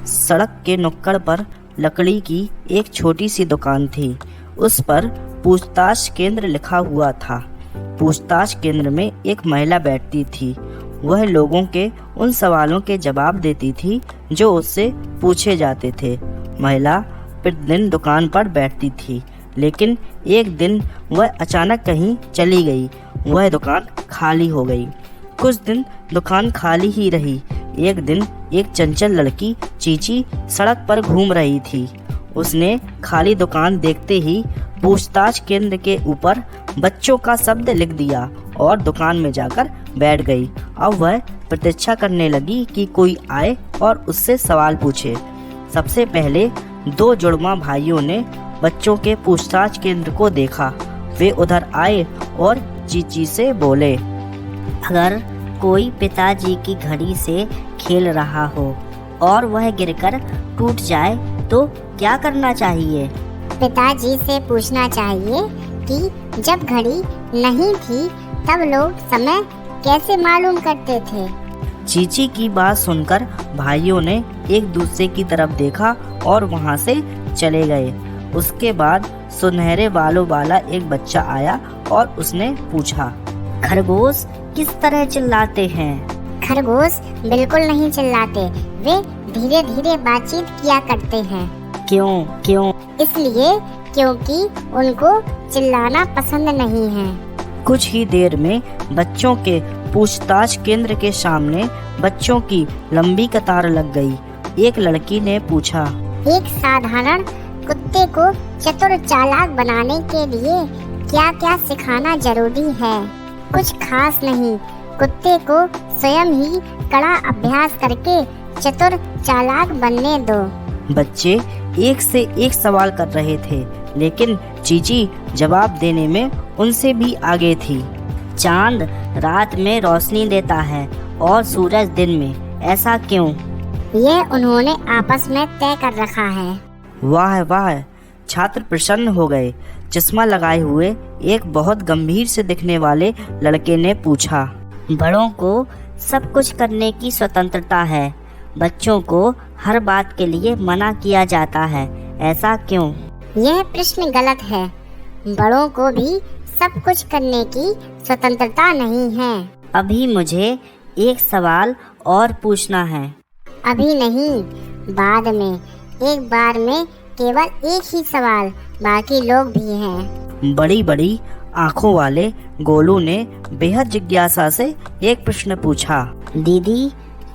सड़क के नुक्कड़ पर लकड़ी की एक छोटी सी दुकान थी। उस पर पूछताछ केंद्र लिखा हुआ था। पूछताछ केंद्र में एक महिला बैठती थी। वह लोगों के उन सवालों के जवाब देती थी जो उससे पूछे जाते थे। महिला प्रतिदिन दुकान पर बैठती थी, लेकिन एक दिन वह अचानक कहीं चली गई। वह दुकान खाली हो गई। कुछ दिन दुकान खाली ही रही। एक दिन एक चंचल लड़की चीची सड़क पर घूम रही थी। उसने खाली दुकान देखते ही पूछताछ केंद्र के ऊपर बच्चों का शब्द लिख दिया और दुकान में जाकर बैठ गई। अब वह प्रतीक्षा करने लगी कि कोई आए और उससे सवाल पूछे। सबसे पहले 2 जुड़वा भाइयों ने बच्चों के पूछताछ केंद्र को देखा। वे उधर आए और चीची से बोले, अगर कोई पिताजी की घड़ी से खेल रहा हो और वह गिरकर टूट जाए तो क्या करना चाहिए? पिताजी से पूछना चाहिए कि जब घड़ी नहीं थी तब लोग समय कैसे मालूम करते थे। चीची की बात सुनकर भाइयों ने एक दूसरे की तरफ देखा और वहां से चले गए। उसके बाद सुनहरे बालों वाला एक बच्चा आया और उसने पूछा, खरगोश किस तरह चिल्लाते हैं? खरगोश बिल्कुल नहीं चिल्लाते, वे धीरे धीरे बातचीत किया करते हैं। क्यों? इसलिए क्योंकि उनको चिल्लाना पसंद नहीं है। कुछ ही देर में बच्चों के पूछताछ केंद्र के सामने बच्चों की लंबी कतार लग गई। एक लड़की ने पूछा, एक साधारण कुत्ते को चतुर चालाक बनाने के लिए क्या क्या सिखाना जरूरी है? कुछ खास नहीं, कुत्ते को स्वयं ही कड़ा अभ्यास करके चतुर चालाक बनने दो। बच्चे एक से एक सवाल कर रहे थे, लेकिन चीची जवाब देने में उनसे भी आगे थी। चांद रात में रोशनी देता है और सूरज दिन में, ऐसा क्यों? ये उन्होंने आपस में तय कर रखा है। वाह वाह! छात्र प्रसन्न हो गए। चश्मा लगाए हुए एक बहुत गंभीर से दिखने वाले लड़के ने पूछा, बड़ों को सब कुछ करने की स्वतंत्रता है, बच्चों को हर बात के लिए मना किया जाता है, ऐसा क्यों? यह प्रश्न गलत है। बड़ों को भी सब कुछ करने की स्वतंत्रता नहीं है। अभी मुझे एक सवाल और पूछना है। अभी नहीं, बाद में। एक बार में केवल एक ही सवाल, बाकी लोग भी हैं। बड़ी बड़ी आंखों वाले गोलू ने बेहद जिज्ञासा से एक प्रश्न पूछा, दीदी,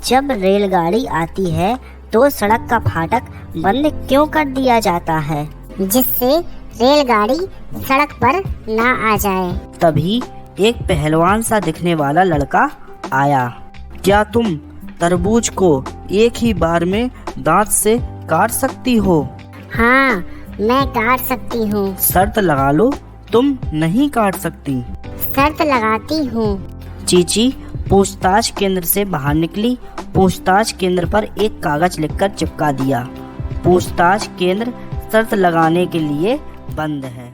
जब रेलगाड़ी आती है तो सड़क का फाटक बंद क्यों कर दिया जाता है? जिससे रेलगाड़ी सड़क पर ना आ जाए। तभी एक पहलवान सा दिखने वाला लड़का आया। क्या तुम तरबूज को एक ही बार में दांत से काट सकती हो? हाँ, मैं काट सकती हूँ। शर्त लगा लो, तुम नहीं काट सकती। शर्त लगाती हूँ। चीची पूछताछ केंद्र से बाहर निकली। पूछताछ केंद्र पर एक कागज लिखकर चिपका दिया, पूछताछ केंद्र शर्त लगाने के लिए बंद है।